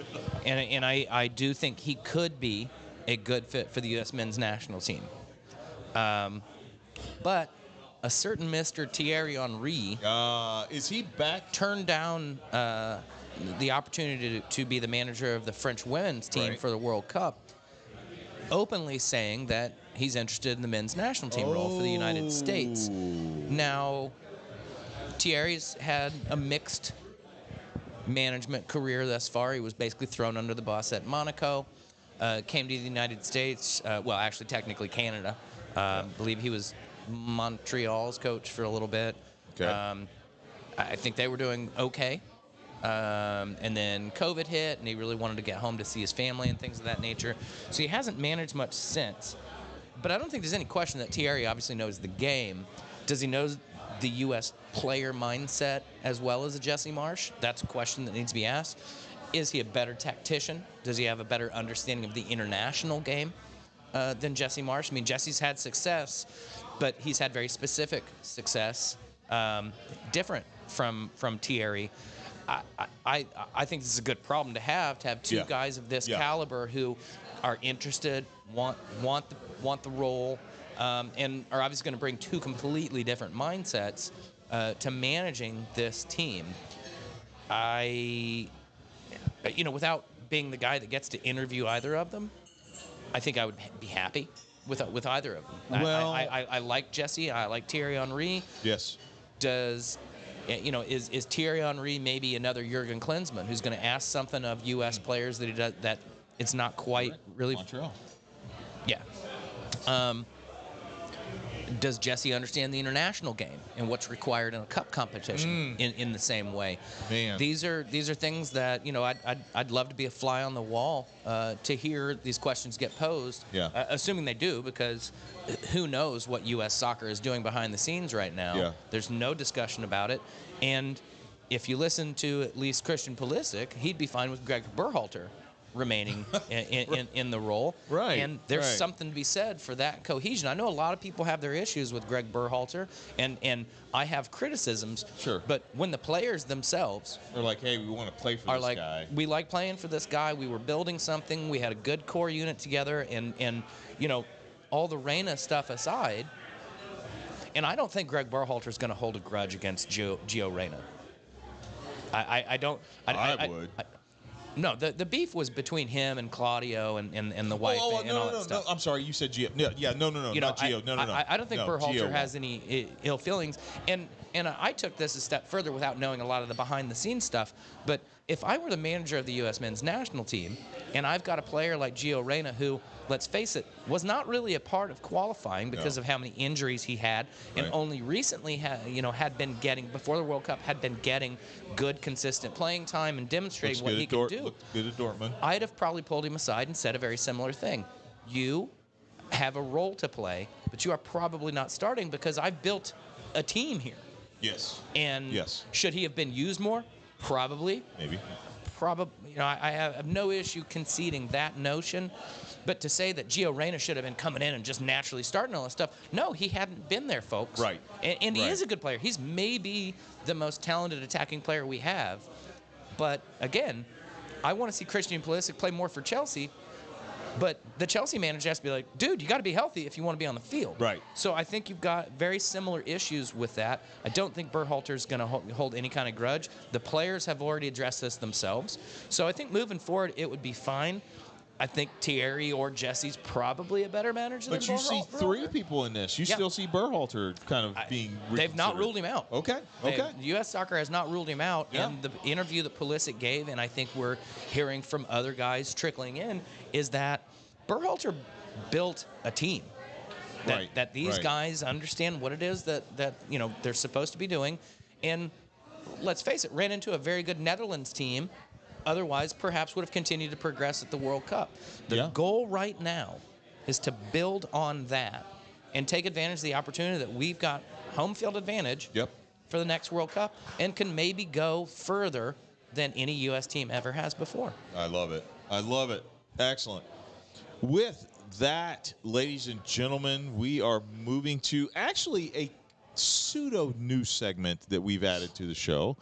and I do think he could be a good fit for the U.S. men's national team. But a certain Mr. Thierry Henry is he back? Turned down the opportunity to be the manager of the French women's team for the World Cup, openly saying that he's interested in the men's national team role for the United States. Now, Thierry's had a mixed management career thus far. He was basically thrown under the bus at Monaco. came to the United States. Well, actually, technically Canada. Believe he was Montreal's coach for a little bit. Okay. I think they were doing okay. And then COVID hit, and he really wanted to get home to see his family and things of that nature. So he hasn't managed much since. But I don't think there's any question that Thierry obviously knows the game. Does he know the U.S. player mindset as well as a Jesse Marsch? That's a question that needs to be asked. Is he a better tactician? Does he have a better understanding of the international game than Jesse Marsch? I mean, Jesse's had success, but he's had very specific success, different from Thierry. I think this is a good problem to have two guys of this caliber who are interested, want the role, and are obviously going to bring two completely different mindsets to managing this team. Without being the guy that gets to interview either of them, I think I would be happy with either of them. Well, I like Jesse. I like Thierry Henry. Yes. Is Thierry Henry maybe another Jurgen Klinsmann who's going to ask something of U.S. players that he does that it's not quite really. Montreal. Yeah. Does Jesse understand the international game and what's required in a cup competition in the same way? Man. These are things that I'd love to be a fly on the wall to hear these questions get posed. Yeah. Assuming they do, because who knows what U.S. soccer is doing behind the scenes right now. Yeah. There's no discussion about it, and if you listen to at least Christian Pulisic, he'd be fine with Greg Berhalter remaining in the role. Right. And there's right. something to be said for that cohesion. I know a lot of people have their issues with Greg Berhalter, and I have criticisms. Sure. But when the players themselves They're like, hey, we want to play for are this like, guy. we like playing for this guy. We were building something. We had a good core unit together, and all the Reyna stuff aside, and I don't think Greg Berhalter is going to hold a grudge against Gio Reyna. I don't. I would. No, the beef was between him and Claudio and the wife and all that stuff. No, I'm sorry, you said Gio. No, not Gio. No. I don't think Berhalter Gio has any ill feelings. And I took this a step further without knowing a lot of the behind-the-scenes stuff. But if I were the manager of the U.S. men's national team, and I've got a player like Gio Reyna who, let's face it, was not really a part of qualifying because of how many injuries he had, and only recently had been getting, before the World Cup, had been getting good, consistent playing time and demonstrating what he can do. Looked good at Dortmund. I'd have probably pulled him aside and said a very similar thing. You have a role to play, but you are probably not starting because I've built a team here. Yes. And yes. Should he have been used more? Probably. Maybe. Probably. I have no issue conceding that notion. But to say that Gio Reyna should have been coming in and just naturally starting all this stuff, no, he hadn't been there, folks. Right. And he is a good player. He's maybe the most talented attacking player we have. But again, I want to see Christian Pulisic play more for Chelsea. But the Chelsea manager has to be like, dude, you got to be healthy if you want to be on the field. Right. So I think you've got very similar issues with that. I don't think Berhalter's going to hold any kind of grudge. The players have already addressed this themselves. So I think moving forward, it would be fine. I think Thierry or Jesse's probably a better manager than Berhalter. But you see three people in this. You still see Berhalter kind of being They've not ruled him out. Okay. U.S. Soccer has not ruled him out. Yeah. And the interview that Pulisic gave, and I think we're hearing from other guys trickling in, is that Berhalter built a team. That these guys understand what it is that they're supposed to be doing. And let's face it, ran into a very good Netherlands team. Otherwise, perhaps would have continued to progress at the World Cup. The goal right now is to build on that and take advantage of the opportunity that we've got home field advantage for the next World Cup and can maybe go further than any U.S. team ever has before. I love it. Excellent. With that, ladies and gentlemen, we are moving to actually a pseudo news segment that we've added to the show.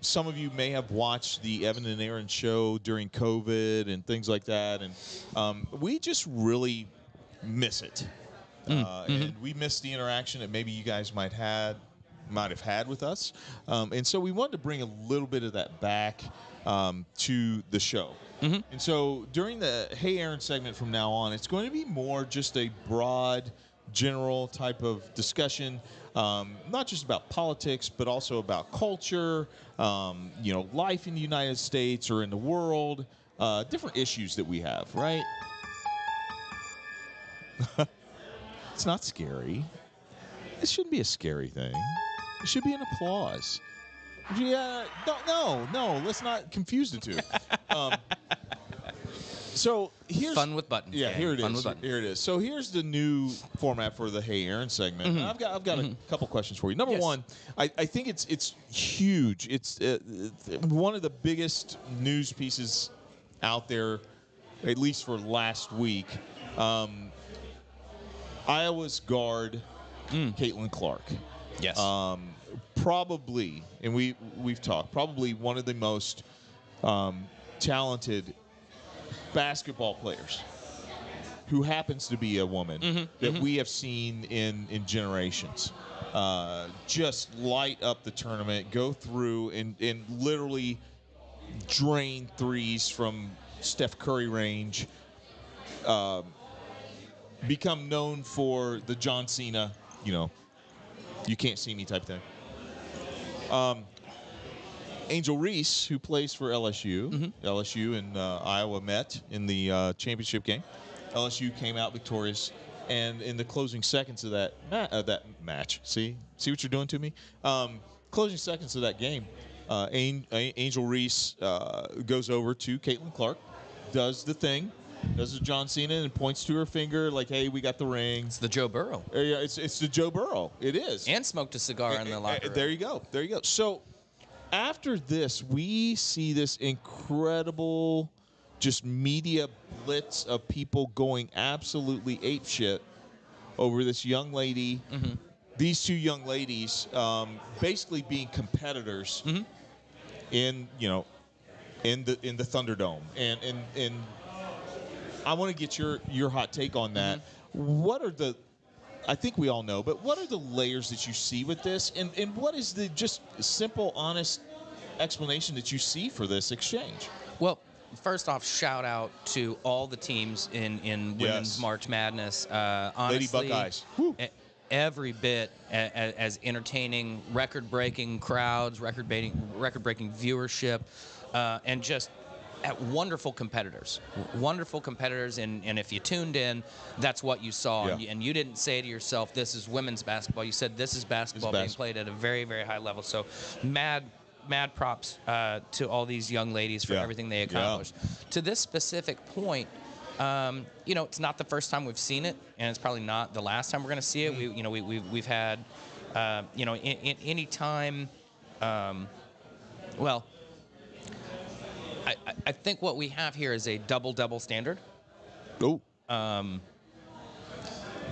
Some of you may have watched the Evan and Aaron show during COVID and things like that, and we just really miss it. And we miss the interaction that maybe you guys might have had with us, and so we wanted to bring a little bit of that back to the show. And so during the Hey Aaron segment from now on, it's going to be more just a broad, general type of discussion, not just about politics, but also about culture, life in the United States or in the world, different issues that we have, right? It's not scary. This shouldn't be a scary thing. It should be an applause. Yeah, no. Let's not confuse the two. So here's Fun with buttons. Yeah, gang. here it Fun is. with buttons. Here it is. So here's the new format for the Hey Aaron segment. I've got a couple questions for you. Number Yes. one, I think it's huge. It's one of the biggest news pieces out there, at least for last week. Iowa's guard, Caitlin Clark. Yes. Probably, and we've talked, probably one of the most talented basketball players who happens to be a woman that we have seen in generations. Just light up the tournament, go through and literally drain threes from Steph Curry range. Become known for the John Cena, you can't see me type thing. Angel Reese, who plays for LSU. LSU and Iowa met in the championship game. LSU came out victorious, and in the closing seconds of that match, see what you're doing to me? Closing seconds of that game, Angel Reese goes over to Caitlin Clark, does the thing, does the John Cena, and points to her finger like, "Hey, we got the ring." It's the Joe Burrow. Yeah, it's the Joe Burrow. It is. And smoked a cigar in the locker room. There you go. So after this, we see this incredible just media blitz of people going absolutely apeshit over this young lady. These two young ladies basically being competitors in the Thunderdome. And I want to get your hot take on that. What are I think we all know, but what are the layers that you see with this? And what is the just simple, honest explanation that you see for this exchange? Well, first off, shout out to all the teams in Women's March Madness. Honestly, Lady Buckeyes. Every bit as entertaining, record-breaking crowds, record-breaking viewership, and just wonderful competitors. And if you tuned in, that's what you saw. Yeah. And you didn't say to yourself, this is women's basketball. You said, this is basketball being played at a very, very high level. So mad props to all these young ladies for everything they accomplished. To this specific point, it's not the first time we've seen it, and it's probably not the last time we're going to see it. We've had, in any time, I think what we have here is a double standard. Oh.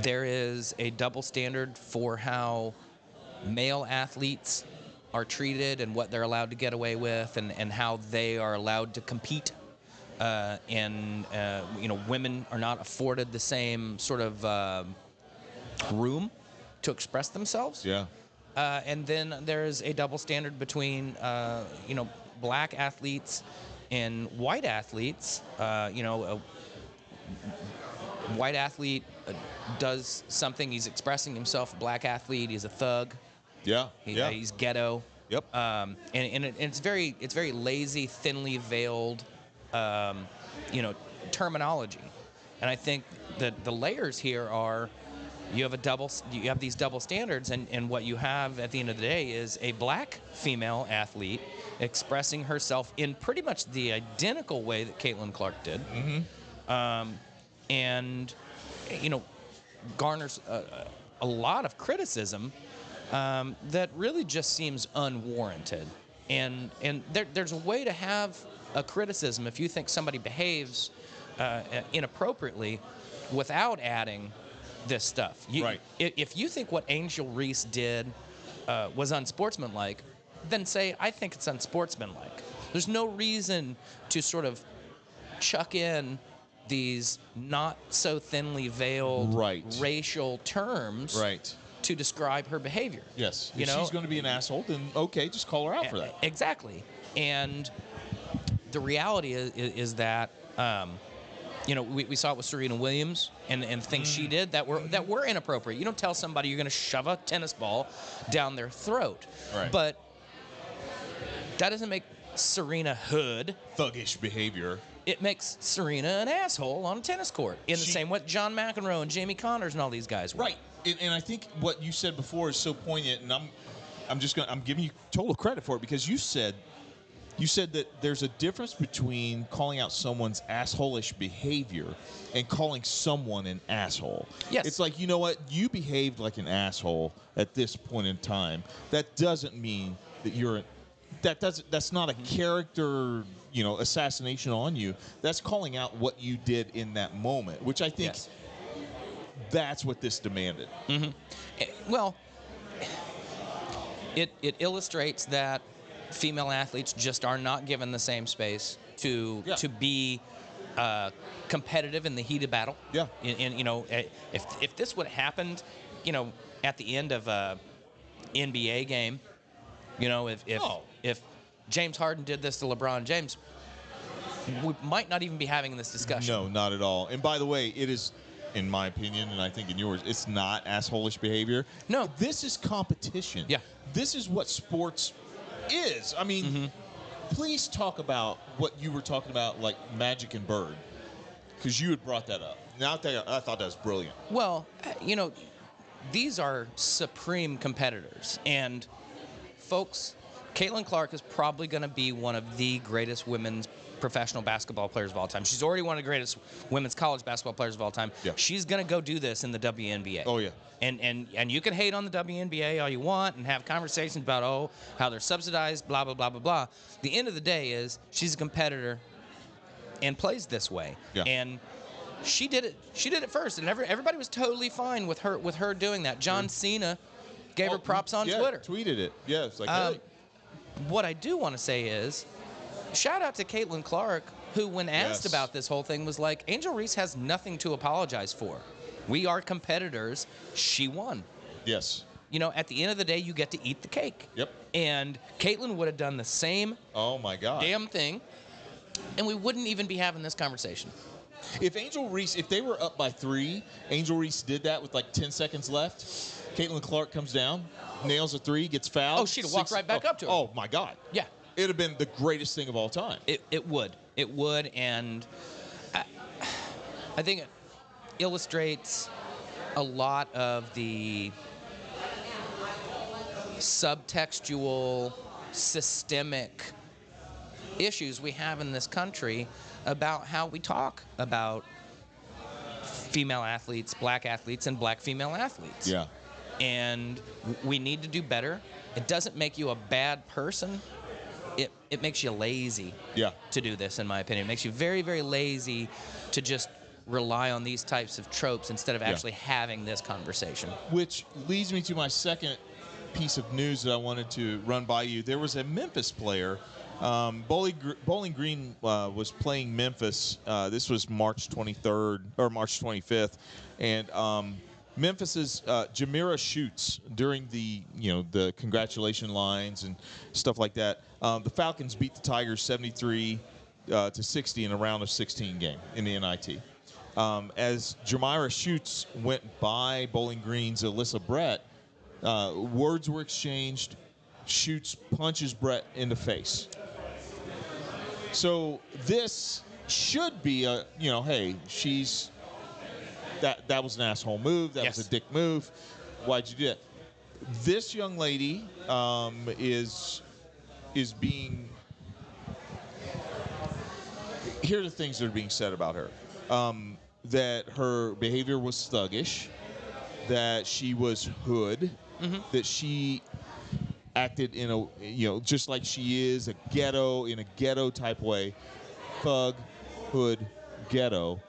There is a double standard for how male athletes are treated and what they're allowed to get away with, and how they are allowed to compete. Women are not afforded the same sort of room to express themselves. Yeah. And then there's a double standard between, black athletes and white athletes. A white athlete does something, he's expressing himself. A black athlete, he's a thug. Yeah. He's ghetto. Yep. And it's very lazy, thinly veiled, terminology. And I think that the layers here are, you have these double standards, and what you have at the end of the day is a black female athlete expressing herself in pretty much the identical way that Caitlin Clark did, and garners a lot of criticism that really just seems unwarranted. And there's a way to have a criticism if you think somebody behaves inappropriately without adding this stuff. Right. If you think what Angel Reese did was unsportsmanlike, then say, I think it's unsportsmanlike. There's no reason to sort of chuck in these not so thinly veiled racial terms to describe her behavior. Yes. If she's going to be an asshole, then okay, just call her out for that. Exactly. And the reality is that we saw it with Serena Williams and things she did that were inappropriate. You don't tell somebody you're going to shove a tennis ball down their throat. Right. But that doesn't make Serena Hood thuggish behavior. it makes Serena an asshole on a tennis court. In the same way John McEnroe and Jamie Connors and all these guys were. Right. And I think what you said before is so poignant, and I'm giving you total credit for it, because you said that there's a difference between calling out someone's asshole-ish behavior and calling someone an asshole. Yes. It's like, you know what? You behaved like an asshole at this point in time. That doesn't mean that that's not a character, assassination on you. That's calling out what you did in that moment, which I think that's what this demanded. Mm-hmm. Well, it illustrates that female athletes just are not given the same space to be competitive in the heat of battle. Yeah. If this would have happened, at the end of a NBA game, if James Harden did this to LeBron James, we might not even be having this discussion. No, not at all. And by the way, it is, in my opinion, and I think in yours, it's not asshole-ish behavior. No. This is competition. Yeah. This is what sports is. I mean, please talk about what you were talking about, like Magic and Bird, because you had brought that up. Now I thought that was brilliant. Well, these are supreme competitors. And, folks, Caitlin Clark is probably going to be one of the greatest women's professional basketball players of all time. She's already one of the greatest women's college basketball players of all time. Yeah. She's going to go do this in the WNBA. Oh, yeah. And you can hate on the WNBA all you want and have conversations about, how they're subsidized, blah, blah, blah, blah, blah. The end of the day is she's a competitor and plays this way. Yeah. And she did it. She did it first, and everybody was totally fine with her doing that. John Cena gave her props on Twitter. Tweeted it. Yeah, it's like, hey. What I do want to say is, shout out to Caitlin Clark, who, when asked about this whole thing, was like, Angel Reese has nothing to apologize for. We are competitors. She won. Yes. At the end of the day, you get to eat the cake. Yep. And Caitlin would have done the same damn thing, and we wouldn't even be having this conversation. If they were up by 3, Angel Reese did that with like 10 seconds left, Caitlin Clark comes down, nails a 3, gets fouled. Oh, she'd have walked right back up to her. Oh, my God. Yeah. It would have been the greatest thing of all time. It would. It would, and I think it illustrates a lot of the subtextual, systemic issues we have in this country about how we talk about female athletes, black athletes, and black female athletes. Yeah. And we need to do better. It doesn't make you a bad person. It makes you lazy to do this, in my opinion. It makes you very, very lazy to just rely on these types of tropes instead of actually having this conversation. Which leads me to my second piece of news that I wanted to run by you. There was a Memphis player. Bowling Green was playing Memphis. This was March 23rd or March 25th, and Memphis's Jamira Shoots during the congratulation lines and stuff like that. The Falcons beat the Tigers 73 to 60 in a round of 16 game in the NIT. As Jamira Shoots went by Bowling Green's Alyssa Brett, words were exchanged. Shoots punches Brett in the face. So this should be a, hey, that was an asshole move. That was a dick move. Why'd you do that? This young lady is being. Here are the things that are being said about her. That her behavior was thuggish. That she was hood. Mm-hmm. That she acted in a, just like she is in a ghetto type way. Thug, hood, ghetto.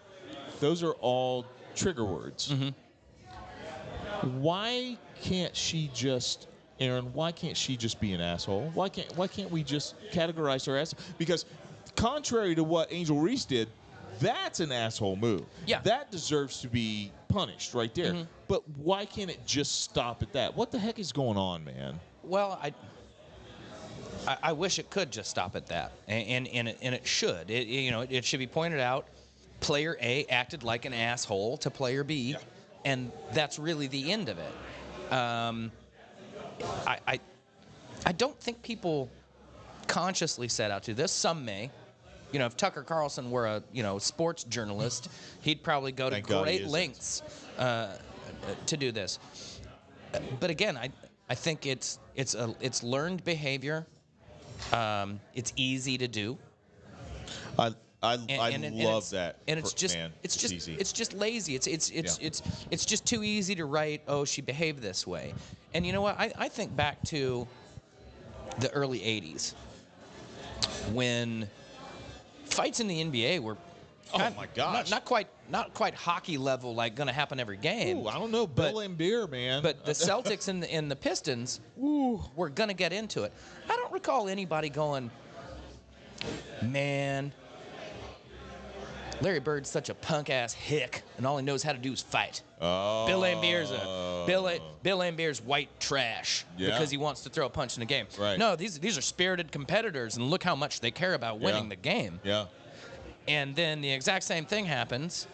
Those are all trigger words. Mm-hmm. Why can't she just, Aaron? Why can't she just be an asshole? Why can't we just categorize her as? Because contrary to what Angel Reese did, that's an asshole move. Yeah. That deserves to be punished right there. Mm-hmm. But why can't it just stop at that? What the heck is going on, man? Well, I wish it could just stop at that, and it should. It should be pointed out. Player A acted like an asshole to player B, and that's really the end of it. I don't think people consciously set out to this. Some may, if Tucker Carlson were a sports journalist, he'd probably go to Thank God he great isn't. lengths to do this. But again, I think it's learned behavior. It's easy to do. I love that. And it's just man. Easy. it's just lazy. It's just too easy to write. Oh, she behaved this way. And you know what? I think back to the early '80s when fights in the NBA were. Oh my gosh! Not quite hockey level, like going to happen every game. Ooh, I don't know, Bill Laimbeer, man. But the Celtics and the Pistons were going to get into it. I don't recall anybody going, man, Larry Bird's such a punk-ass hick, and all he knows how to do is fight. Oh. Bill Laimbeer's white trash because he wants to throw a punch in the game. Right. No, these are spirited competitors, and look how much they care about winning the game. Yeah. And then the exact same thing happens,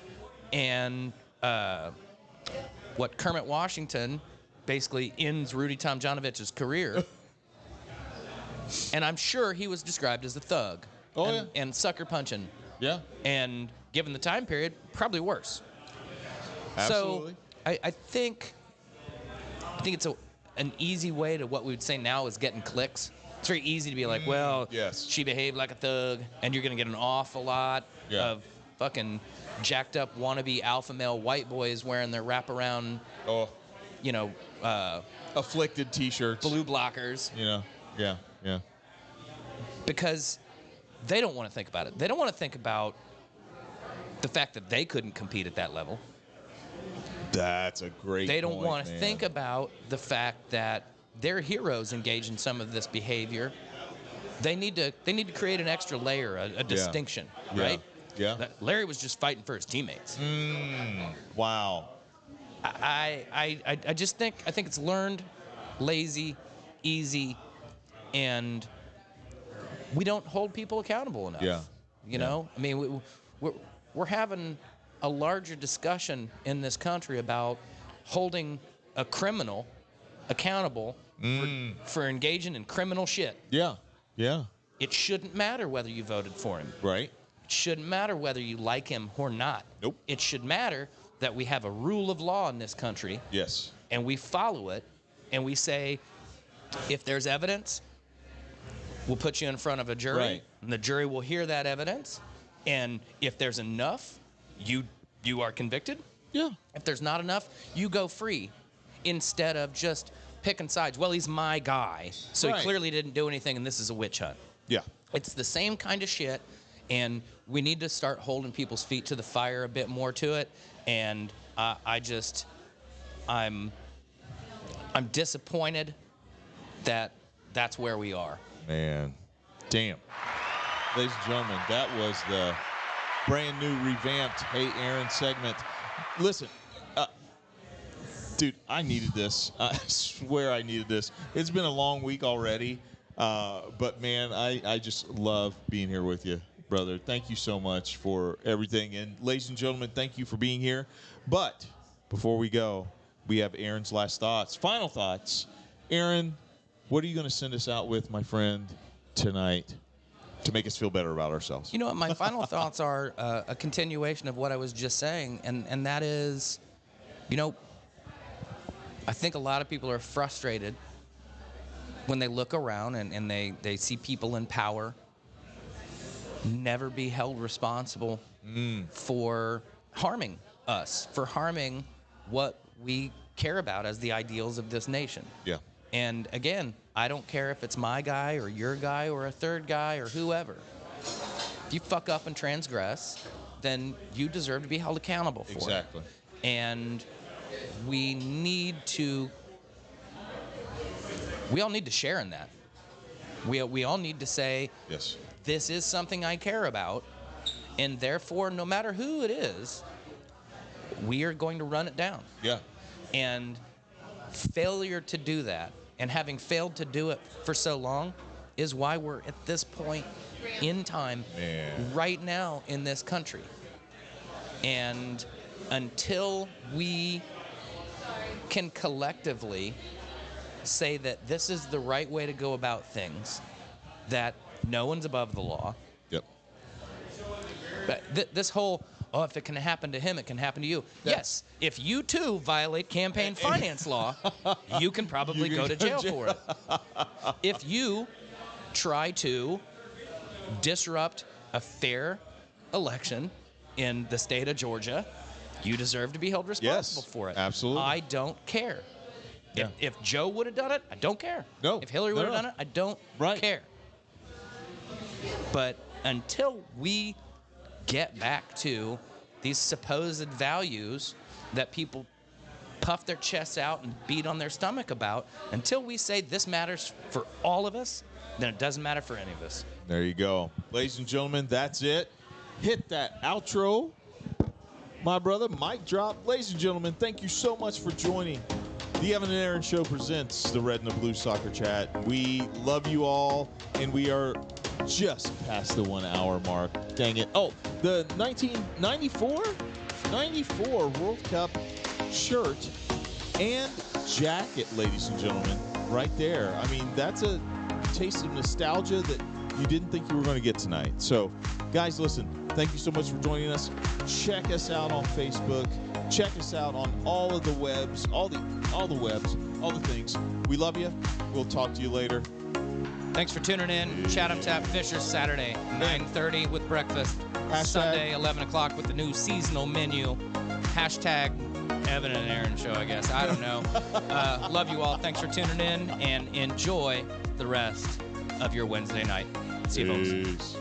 and Kermit Washington basically ends Rudy Tomjanovich's career. And I'm sure he was described as a thug. And sucker punching. Yeah. And given the time period, probably worse. Absolutely. So I think it's an easy way to what we would say now is getting clicks. It's very easy to be like, well, she behaved like a thug, and you're going to get an awful lot of fucking jacked up wannabe alpha male white boys wearing their wraparound, afflicted T-shirts, blue blockers. Yeah. Because they don't want to think about it. They don't want to think about the fact that they couldn't compete at that level. That's a great They don't point, want to man. think about the fact that their heroes engage in some of this behavior. They need to create an extra layer, a distinction, right? Yeah. Larry was just fighting for his teammates. Wow. I just think it's learned, lazy, easy, and we don't hold people accountable enough. Yeah. You know, I mean, we're having a larger discussion in this country about holding a criminal accountable for engaging in criminal shit. Yeah. It shouldn't matter whether you voted for him. Right. It shouldn't matter whether you like him or not. Nope. It should matter that we have a rule of law in this country. Yes. And we follow it, and we say, if there's evidence, we'll put you in front of a jury, Right. and the jury will hear that evidence, and if there's enough, you are convicted. Yeah. If there's not enough, you go free, instead of just picking sides. Well, he's my guy, so Right. he clearly didn't do anything, and this is a witch hunt. Yeah. It's the same kind of shit, and we need to start holding people's feet to the fire a bit more to it. And I'm disappointed that that's where we are. Man. Damn. Ladies and gentlemen, that was the brand new revamped Hey Aaron segment. Listen, dude, I needed this. I swear I needed this. It's been a long week already, but man, I just love being here with you, brother. Thank you so much for everything. And ladies and gentlemen, thank you for being here. But before we go, we have Aaron's last thoughts, final thoughts. Aaron, what are you going to send us out with, my friend, tonight to make us feel better about ourselves? You know what? My final thoughts are a continuation of what I was just saying, and that is, I think a lot of people are frustrated when they look around and they see people in power never be held responsible for harming us, for harming what we care about as the ideals of this nation. Yeah. And again, I don't care if it's my guy or your guy or a third guy or whoever. If you fuck up and transgress, then you deserve to be held accountable for it. Exactly. And we all need to share in that. We all need to say, Yes. this is something I care about, and therefore, no matter who it is, we are going to run it down. Yeah. And failure to do that, and having failed to do it for so long, is why we're at this point in time right now in this country. And until we can collectively say that this is the right way to go about things, that no one's above the law, Yep. This whole, if it can happen to him, it can happen to you. Yeah. Yes, if you too violate campaign finance law, you can probably go to jail for it. If you try to disrupt a fair election in the state of Georgia, you deserve to be held responsible for it. Absolutely. I don't care. Yeah. If Joe would have done it, I don't care. No. If Hillary would have done it, I don't care. But until we get back to these supposed values that people puff their chests out and beat on their stomach about, until we say this matters for all of us, then it doesn't matter for any of us. There you go. Ladies and gentlemen, that's it. Hit that outro. My brother, mic drop. Ladies and gentlemen, thank you so much for joining. The Evan and Aaron Show presents the Red and the Blue Soccer Chat. We love you all, and we are just past the 1 hour mark. Dang it. Oh, the 1994 World Cup shirt and jacket, ladies and gentlemen, right there. I mean, that's a taste of nostalgia that you didn't think you were going to get tonight. So, guys, listen, thank you so much for joining us. Check us out on Facebook. Check us out on all of the webs, all the things. We love you. We'll talk to you later. Thanks for tuning in. Chatham Tap Fishers Saturday, 9:30 with breakfast. Sunday, 11 o'clock with the new seasonal menu. Hashtag Evan and Aaron Show, I guess. I don't know. Love you all. Thanks for tuning in, and enjoy the rest of your Wednesday night. See you, folks. Peace.